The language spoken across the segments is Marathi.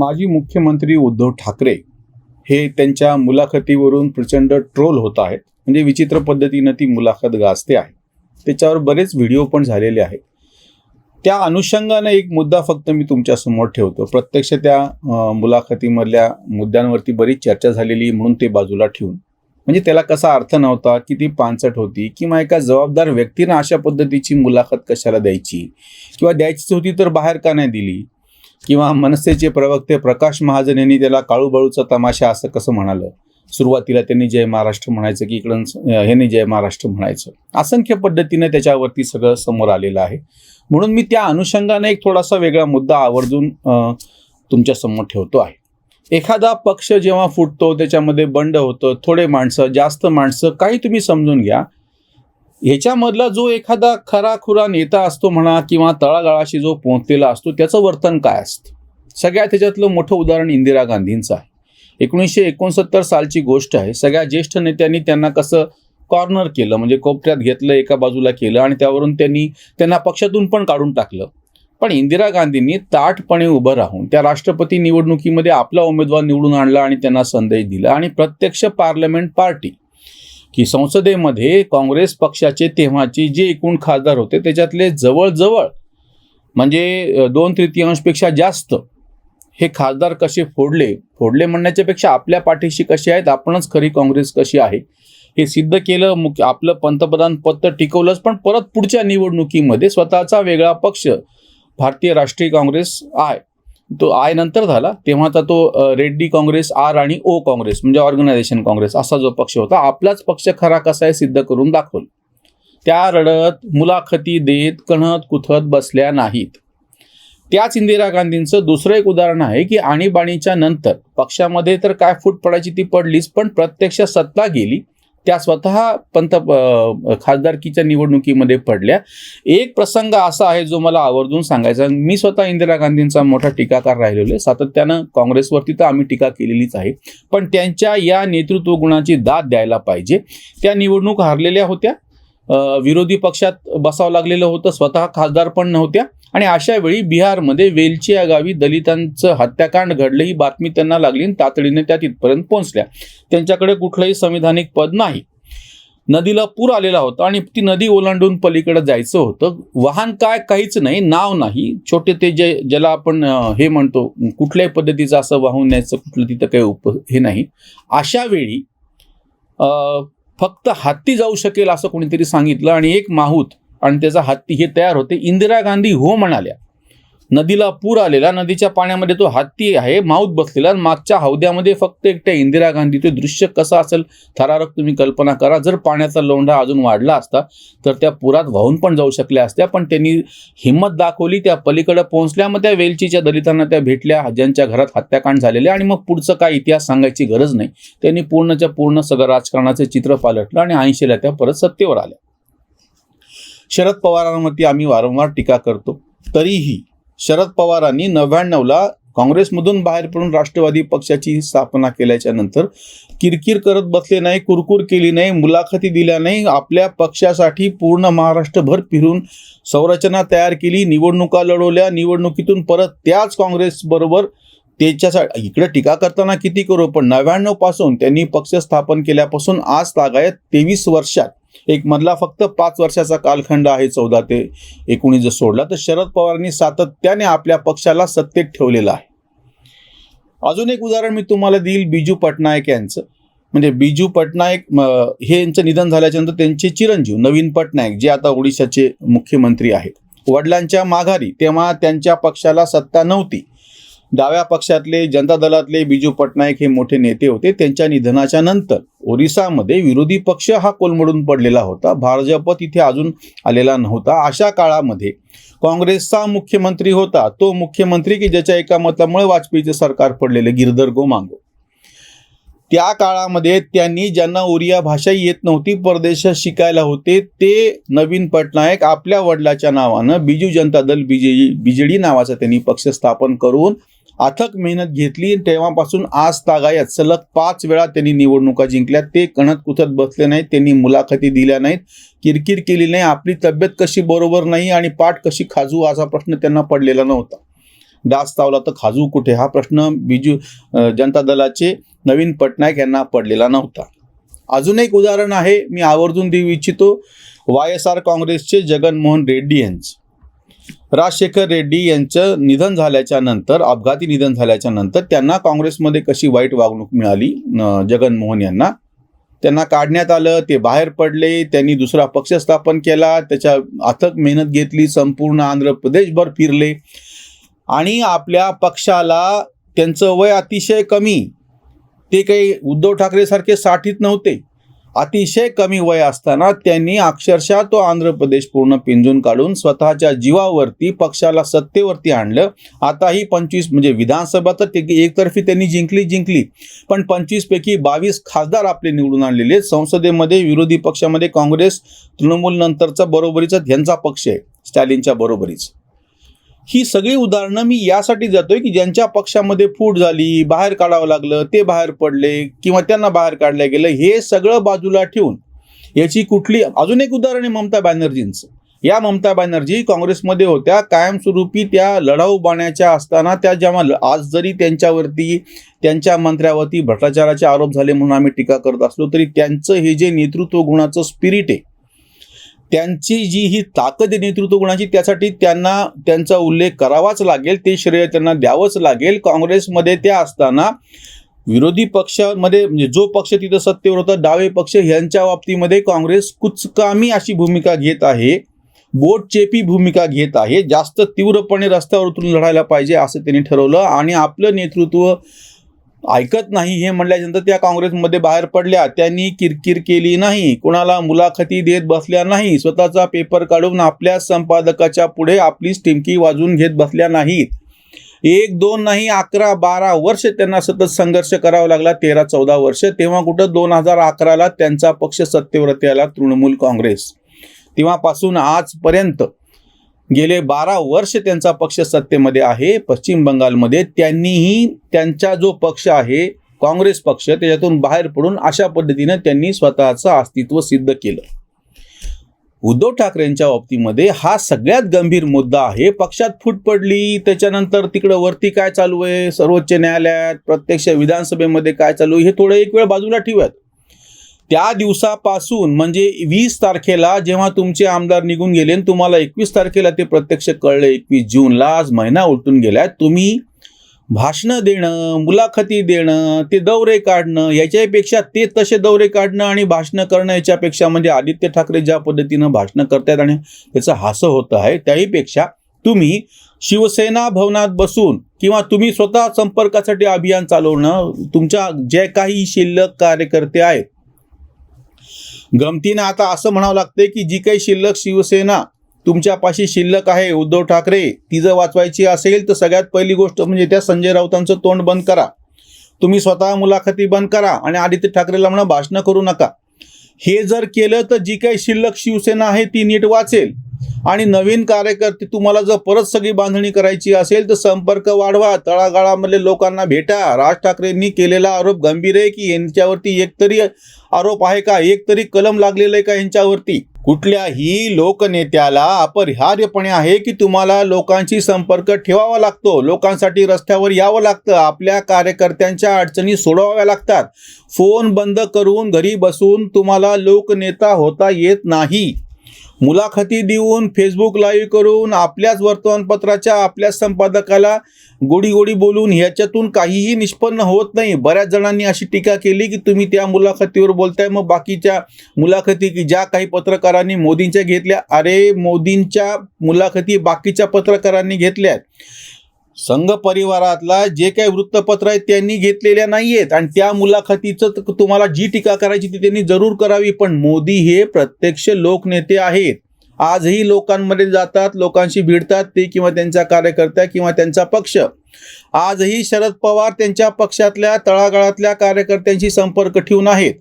माजी मुख्यमंत्री उद्धव ठाकरे हे त्यांच्या मुलाखतीवरून प्रचंड ट्रोल होत आहेत. म्हणजे विचित्र पद्धतीनं ती मुलाखत गाजते आहे. त्याच्यावर बरेच व्हिडिओ पण झालेले आहेत. त्या अनुषंगानं एक मुद्दा फक्त मी तुमच्यासमोर ठेवतो. प्रत्यक्ष त्या मुलाखतीमधल्या मुद्द्यांवरती बरीच चर्चा झालेली म्हणून ते बाजूला ठेवून, म्हणजे त्याला कसा अर्थ नव्हता, किती पानसट होती, किंवा एका जबाबदार व्यक्तीनं अशा पद्धतीची मुलाखत कशाला द्यायची, किंवा द्यायचीच होती तर बाहेर का नाही दिली, किंवा मनसेचे प्रवक्ते प्रकाश महाजन यांनी त्याला काळूबाळूचा तमाशा असं कसं म्हणालं. सुरुवातीला त्यांनी जय महाराष्ट्र म्हणायचं की इकडं ह्यांनी जय महाराष्ट्र म्हणायचं. असंख्य पद्धतीने त्याच्यावरती सगळं समोर आलेलं आहे. म्हणून मी त्या अनुषंगाने एक थोडासा वेगळा मुद्दा आवर्जून तुमच्या समोर ठेवतो आहे. एखादा पक्ष जेव्हा फुटतो त्याच्यामध्ये बंड होतं, थोडे माणसं, जास्त माणसं, काही तुम्ही समजून घ्या. ह्याच्यामधला जो एखादा खराखुरा नेता असतो म्हणा, किंवा तळागाळाशी जो पोहोचलेला असतो, त्याचं वर्तन काय असतं. सगळ्यात त्याच्यातलं मोठं उदाहरण इंदिरा गांधींचं आहे. 1969 सालची गोष्ट आहे. सगळ्या ज्येष्ठ नेत्यांनी त्यांना कसं कॉर्नर केलं, म्हणजे कोपऱ्यात घेतलं, एका बाजूला केलं, आणि त्यावरून त्यांना पक्षातून पण काढून टाकलं. पण इंदिरा गांधींनी ताठपणे उभं राहून त्या राष्ट्रपती निवडणुकीमध्ये आपला उमेदवार निवडून आणला आणि त्यांना संदेश दिला. आणि प्रत्यक्ष पार्लमेंट पार्टी की संसदेमध्ये काँग्रेस पक्षाचे तेव्हाचे जे एकूण खासदार होते त्याच्यातले जवळजवळ म्हणजे 2/3 जास्त हे खासदार कसे फोडले म्हणण्याच्या पेक्षा आपल्या पाठीशी कसे आहेत, आपणच खरी काँग्रेस कशी आहे हे सिद्ध केलं. आपलं पंतप्रधान पद टिकवलंच, पण परत पुढच्या निवडणुकीमध्ये स्वतःचा वेगळा पक्ष भारतीय राष्ट्रीय काँग्रेस तो आय नंतर झाला, तेव्हाचा तो रेड्डी काँग्रेस, आर आणि ओ काँग्रेस म्हणजे ऑर्गनायझेशन काँग्रेस असा जो पक्ष होता, आपलाच पक्ष खरा कसा आहे सिद्ध करून दाखवलं. त्या रडत मुलाखती देत कणत कुथत बसल्या नाहीत. त्याच इंदिरा गांधींचं दुसरं एक उदाहरण आहे की आणीबाणीच्या नंतर पक्षामध्ये तर काय फूट पडायची ती पडलीच, पण प्रत्यक्ष सत्ता गेली. त्या स्वतः खासदारकीच्या निवडणुकीमध्ये पडल्या. एक प्रसंग असा आहे जो मला आवर्जून सांगायचा. मी स्वतः इंदिरा गांधींचा मोठा टीकाकार राहिलेलो आहे. सातत्यानं काँग्रेसवरती तर आम्ही टीका केलेलीच आहे, पण त्यांच्या या नेतृत्व गुणाची दाद द्यायला पाहिजे. त्या निवडणूक हारलेल्या होत्या, विरोधी पक्षात बसावं लागलेलं होतं, स्वतः खासदार पण नव्हत्या. आणि अशा वेळी बिहारमध्ये वेलची या गावी दलितांचं हत्याकांड घडलं ही बातमी त्यांना लागली आणि तातडीने त्या तिथपर्यंत पोहोचल्या. त्यांच्याकडे कुठलंही संविधानिक पद नाही. नदीला पूर आलेला होता आणि ती नदी ओलांडून पलीकडे जायचं होतं. वाहन काय काहीच नाही, नाव नाही, छोटे ते ज्याला आपण हे म्हणतो कुठल्याही पद्धतीचं असं वाहून न्यायचं कुठलं तिथं काही हे नाही. अशा वेळी फक्त हत्ती जाऊ शकेल असं कोणीतरी सांगितलं आणि एक माहूत आणि त्याचा हत्ती हे तयार होते. इंदिरा गांधी हो म्हणाल्या. नदीला पूर आलेला, नदीच्या पाण्यामध्ये तो हत्ती आहे, माऊत बसलेला, मागच्या हौद्यामध्ये फक्त एकट्या इंदिरा गांधी. ते दृश्य कसं असेल थरारक तुम्ही कल्पना करा. जर पाण्याचा लोंढा अजून वाढला असता तर त्या पुरात वाहून पण जाऊ शकल्या असत्या, पण त्यांनी हिंमत दाखवली, त्या पलीकडे पोहोचल्या. मग त्या वेलचीच्या दलितांना त्या भेटल्या ज्यांच्या घरात हत्याकांड झालेले, आणि मग पुढचं काय इतिहास सांगायची गरज नाही. त्यांनी पूर्णच्या पूर्ण सगळं राजकारणाचे चित्र पालटलं आणि 80ला त्या परत सत्तेवर आल्या. शरद पवारांवरती आम्ही वारंवार टीका करतो, तरीही शरद पवारांनी 99ला काँग्रेसमधून बाहेर पडून राष्ट्रवादी पक्षाची स्थापना केल्याच्या नंतर किरकिर करत बसले नाही, कुरकुर केली नाही, मुलाखती दिल्या नाही. आपल्या पक्षासाठी पूर्ण महाराष्ट्रभर फिरून संरचना तयार केली, निवडणुका लढवल्या, निवडणुकीतून परत त्याच काँग्रेसबरोबर त्याच्यासाठी इकडे टीका करताना किती करू, पण 99 पासून त्यांनी पक्ष स्थापन केल्यापासून आज तागायत 23 वर्षात एक मधला फक्त 5 वर्षाचा कालखंड आहे 14 ते 19 जर सोडला तर शरद पवारांनी सातत्याने आपल्या पक्षाला सत्तेत ठेवलेलं आहे. अजून एक उदाहरण मी तुम्हाला देईल बिजू पटनायक यांचं. म्हणजे बिजू पटनायक हे यांचं निधन झाल्याच्या नंतर त्यांचे चिरंजीव नवीन पटनायक जे आता ओडिशाचे मुख्यमंत्री आहेत, वडिलांच्या माघारी तेव्हा त्यांच्या पक्षाला सत्ता नव्हती. डाव्या पक्षातले जनता दलातले बिजू पटनायक हे मोठे नेते होते. त्यांच्या निधनाच्या नंतर ओरिसामध्ये विरोधी पक्ष हा कोलमडून पडलेला होता. भाजप तिथे अजून आलेला नव्हता. अशा काळामध्ये काँग्रेसचा मुख्यमंत्री होता तो मुख्यमंत्री की ज्याच्या एका मतामुळे वाजपेयीचे सरकार पडलेले, गिरधर गोमांगो. त्या काळामध्ये त्यांनी ज्यांना ओरिया भाषा येत नव्हती, परदेशात शिकायला होते, ते नवीन पटनायक आपल्या वडिलाच्या नावानं बिजू जनता दल बीजेडी नावाचा त्यांनी पक्ष स्थापन करून अथक मेहनत घेतली. तेव्हापासून आज तागायत सलग 5 वेळा त्यांनी निवडणुका जिंकल्या. ते कणत कुथत बसले नाहीत, त्यांनी मुलाखती दिल्या नाहीत, किरकिर केली नाही, आपली तब्येत कशी बरोबर नाही आणि पाठ कशी खाजू असा प्रश्न त्यांना पडलेला नव्हता. डास चावला तर खाजू कुठे, हा प्रश्न बिजू जनता दलाचे नवीन पटनायक यांना पडलेला नव्हता. अजून एक उदाहरण आहे, मी आवर्जून देऊ इच्छितो. YSR काँग्रेसचे जगनमोहन रेड्डी यांचं, राजशेखर रेड्डी यांचं निधन झाल्याच्या नंतर, अपघाती निधन झाल्याच्या नंतर त्यांना काँग्रेसमध्ये कशी वाईट वागणूक मिळाली, जगनमोहन यांना त्यांना काढण्यात आलं, ते बाहेर पडले, त्यांनी दुसरा पक्ष स्थापन केला, त्याच्या अथक मेहनत घेतली, संपूर्ण आंध्र प्रदेशभर फिरले आणि आपल्या पक्षाला, त्यांचं वय अतिशय कमी, ते काही उद्धव ठाकरे सारखे 60त नव्हते, अतिशय कमी वय असताना त्यांनी अक्षरशः तो आंध्र प्रदेश पूर्ण पिंजून काढून स्वतःच्या जीवावरती पक्षाला सत्तेवरती आणलं. आताही 25 म्हणजे विधानसभा तर एकतर्फी त्यांनी जिंकली, पण 25 पैकी 22 खासदार आपले निवडून आणलेले. संसदेमध्ये विरोधी पक्षामध्ये काँग्रेस, तृणमूल नंतरचा बरोबरीचा त्यांचा पक्ष आहे, स्टॅलिनच्या बरोबरीच. ही सगळी उदाहरणं मी यासाठी जातोय की ज्यांच्या पक्षामध्ये फूट झाली, बाहेर काढावं लागलं, ते बाहेर पडले किंवा त्यांना बाहेर काढलं गेलं, हे सगळं बाजूला ठेवून याची कुठली. अजून एक उदाहरण आहे ममता बॅनर्जींचं. या ममता बॅनर्जी काँग्रेसमध्ये होत्या, कायमस्वरूपी त्या लढाऊ बाण्याच्या असताना त्या जेव्हा आज जरी त्यांच्यावरती, त्यांच्या मंत्र्यावरती भ्रष्टाचाराचे आरोप झाले म्हणून आम्ही टीका करत असलो तरी त्यांचं हे जे नेतृत्व गुणाचं स्पिरिट आहे, त्यांची जी ही ताकद आहे नेतृत्व गुणाची, त्यासाठी त्यांना त्यांचा उल्लेख करावाच लागेल, ते श्रेय त्यांना द्यावंच लागेल. काँग्रेसमध्ये त्या असताना विरोधी पक्षामध्ये म्हणजे जो पक्ष तिथं सत्तेवर होता, डावे पक्ष, यांच्या बाबतीमध्ये काँग्रेस कुचकामी अशी भूमिका घेत आहे, बोटचेपी भूमिका घेत आहे, जास्त तीव्रपणे रस्त्यावर उतरून लढायला पाहिजे असं त्यांनी ठरवलं आणि आपलं नेतृत्व ऐकत नाही हे म्हटल्यानंतर त्या काँग्रेसमध्ये बाहेर पडल्या. त्यांनी किरकिर केली नाही, कोणाला मुलाखती देत बसल्या नाही, स्वतःचा पेपर काढून आपल्या संपादकाच्या पुढे आपली टिमकी वाजवून घेत बसल्या नाहीत. 1, 2 नाही, 11, 12 वर्ष त्यांना सतत संघर्ष करावा लागला, 13, 14 वर्ष. तेव्हा कुठं 2011ला त्यांचा पक्ष सत्तेवरती आला, तृणमूल काँग्रेस. तेव्हापासून आजपर्यंत गेले 12 वर्ष त्यांचा पक्ष सत्तेमध्ये आहे पश्चिम बंगालमध्ये. त्यांनीही त्यांचा जो पक्ष आहे काँग्रेस पक्ष, त्याच्यातून बाहेर पडून अशा पद्धतीनं त्यांनी स्वतःचं अस्तित्व सिद्ध केलं. उद्धव ठाकरेंच्या बाबतीमध्ये हा सगळ्यात गंभीर मुद्दा आहे. पक्षात फूट पडली, त्याच्यानंतर तिकडं वरती काय चालू आहे, सर्वोच्च न्यायालयात, प्रत्यक्ष विधानसभेमध्ये काय चालू आहे, हे थोडं एक वेळ बाजूला ठेवूयात. त्या दिवसापासून म्हणजे 20 तारखेला जेव्हा तुमचे आमदार निघून गेले आणि तुम्हाला 21 तारखेला ते प्रत्यक्ष कळले, 21 जूनला, आज महिना उलटून गेलाय, तुम्ही भाषणं देणं, मुलाखती देणं, ते दौरे काढणं, याच्यापेक्षा ते तसे दौरे काढणं आणि भाषणं करणं याच्यापेक्षा म्हणजे आदित्य ठाकरे ज्या पद्धतीनं भाषणं करतायत आणि त्याचं हास्य होतं आहे, त्याहीपेक्षा तुम्ही शिवसेना भवनात बसून किंवा तुम्ही स्वतः संपर्कासाठी अभियान चालवणं, तुमच्या जे काही शिल्लक कार्यकर्ते आहेत, गमतीनं आता असं म्हणावं लागतंय की जी काही शिल्लक शिवसेना तुमच्यापाशी शिल्लक आहे, उद्धव ठाकरे, ती जर वाचवायची असेल तर सगळ्यात पहिली गोष्ट म्हणजे त्या संजय राऊतांचं तोंड बंद करा, तुम्ही स्वतः मुलाखती बंद करा आणि आदित्य ठाकरेला म्हणा भाषणं करू नका. हे जर केलं तर जी काही शिल्लक शिवसेना आहे ती नीट वाचेल आणि नवीन कार्यकर्ते, तुम्हाला जर परत सगळी बांधणी करायची असेल तर संपर्क वाढवा, तळागाळामधले लोकांना भेटा. राज ठाकरेंनी केलेला आरोप गंभीर आहे की यांच्यावरती एकतरी आरोप आहे का, एकतरी कलम लागलेलं आहे का यांच्यावरती. कुठल्याही लोकनेत्याला अपरिहार्यपणे आहे की तुम्हाला लोकांशी संपर्क ठेवावा लागतो, लोकांसाठी रस्त्यावर यावं लागतं, आपल्या कार्यकर्त्यांच्या अडचणी सोडवाव्या लागतात. फोन बंद करून घरी बसून तुम्हाला लोकनेता होता येत नाही. मुलाखती देऊन, फेसबुक लाईव्ह करून, आपल्याच वर्तमानपत्राच्या आपल्याच संपादकाला गोडी बोलून ह्याच्यातून काहीही निष्पन्न होत नाही. बऱ्याच जणांनी अशी टीका केली की तुम्ही त्या मुलाखतीवर बोलताय, मग बाकीच्या मुलाखती की ज्या काही पत्रकारांनी मोदींच्या घेतल्या, अरे मोदींच्या मुलाखती बाकीच्या पत्रकारांनी घेतल्यात, संघ परिवारातला जे काही वृत्तपत्र आहेत त्यांनी घेतलेल्या नाही आहेत आणि त्या मुलाखतीचं तुम्हाला जी टीका करायची ती त्यांनी जरूर करावी. पण मोदी हे प्रत्यक्ष लोकनेते आहेत, आजही लोकांमध्ये जातात, लोकांशी भिडतात, ते किंवा त्यांचा कार्यकर्ता किंवा त्यांचा पक्ष. आजही शरद पवार त्यांच्या पक्षातल्या तळागाळातल्या कार्यकर्त्यांशी संपर्क ठेवून आहेत.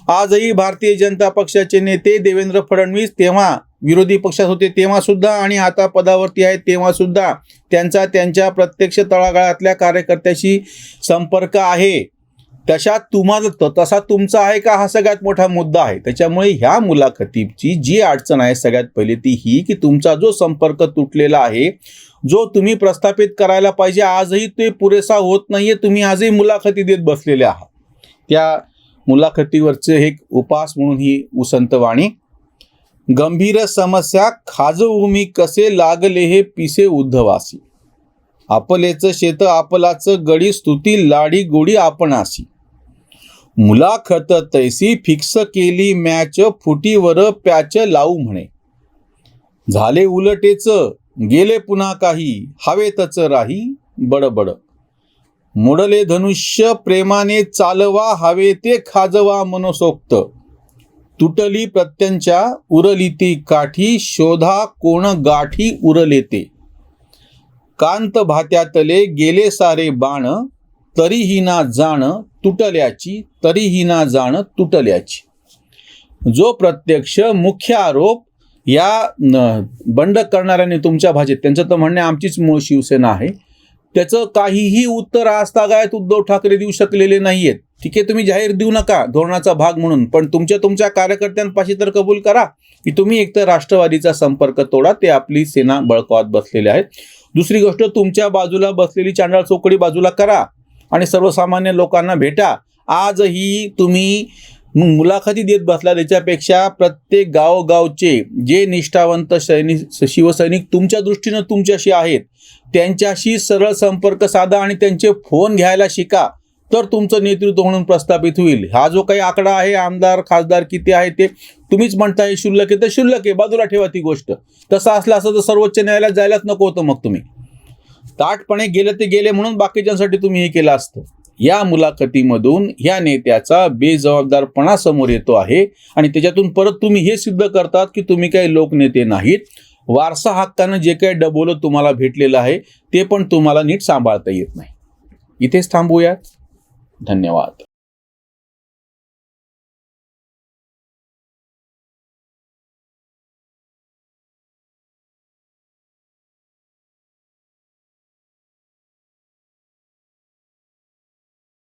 आजही भारतीय जनता पक्षाचे नेते देवेंद्र फडणवीस तेव्हा विरोधी पक्षात होते तेव्हा सुद्धा आणि आता पदावरती आहेत तेव्हा सुद्धा त्यांच्या प्रत्यक्ष तळागाळातल्या कार्यकर्त्याशी संपर्क आहे. तसा तुमचा आहे का, हा सगळ्यात मोठा मुद्दा आहे. त्याच्यामुळे ह्या मुलाखतीची जी अडचण आहे सगळ्यात पहिली ती ही की तुमचा जो संपर्क तुटलेला आहे, जो तुम्ही प्रस्थापित करायला पाहिजे आजही ते पुरेसा होत नाहीये. तुम्ही आजही मुलाखती देत बसलेले आहात. त्या मुलाखतीवरचे एक उपास म्हणून ही उसंत वाणी. गंभीर समस्या खाजवूमी कसे लागले हे पिसे उद्धवासी. आपलेच शेत आपलाच गडी स्तुती लाडी गोडी आपणासी. मुलाखत तैसी फिक्स केली मॅच फुटीवर पॅच लावू म्हणे. झाले उलटेच गेले पुन्हा काही हवेतच राही बडबड. मोडले धनुष्य प्रेमाने चालवा हवे ते खाजवा मनसोक्त. तुटली प्रत्यंच्या उरली ती काठी शोधा कोण गाठी उरले ते. कांत भात्यातले गेले सारे बाण तरीही ना जाण तुटल्याची तरीही ना जाण तुटल्याची. जो प्रत्यक्ष मुख्य आरोप या बंड करणाऱ्यांनी तुमच्या भाषेत, त्यांचं तर म्हणणे आमचीच मूळ शिवसेना आहे, त्याचं काहीही उत्तर आजतागायत उद्धव ठाकरे देऊ शकलेले नाहीयेत. ठीक आहे, तुम्ही जाहीर देऊ नका धोरणाचा भाग म्हणून, पण तुमच्या कार्यकर्त्यांपाशी तर कबूल करा की तुम्ही एकतर राष्ट्रवादीचा संपर्क तोडा, ते आपली सेना बळकावत बसलेले आहेत. दुसरी गोष्ट, तुमच्या बाजूला बसलेली चांडाळ चौकडी बाजूला करा आणि सर्वसामान्य लोकांना भेटा. आजही तुम्ही मुलाखती देत बसला, त्याच्यापेक्षा प्रत्येक गावोगावचे जे निष्ठावंत शिवसैनिक तुमच्या दृष्टीनं तुमच्याशी आहेत त्यांच्याशी सरळ संपर्क साधा आणि त्यांचे फोन घ्यायला शिका, तर तुमचं नेतृत्व म्हणून प्रस्थापित होईल. हा जो काही आकडा आहे आमदार खासदार किती आहे ते तुम्हीच म्हणताय शुल्लक आहे, तर शुल्लक आहे, बाजूला ठेवा ती गोष्ट. तसं असलं असं तर सर्वोच्च न्यायालयात जायलाच नको होतं. मग तुम्ही ताटपणे गेले ते गेले म्हणून बाकीच्यांसाठी तुम्ही हे केलं असतं. या मुलाखतीमधून या नेत्याचा बेजबाबदारपणा समोर येतो आहे आणि त्याच्यातून परत तुम्ही हे सिद्ध करतात की तुम्ही काही लोकनेते नाहीत. वारसा हक्कानं जे काही डबोलं तुम्हाला भेटलेलं आहे ते पण तुम्हाला नीट सांभाळता येत नाही. इथेच थांबूयात. धन्यवाद.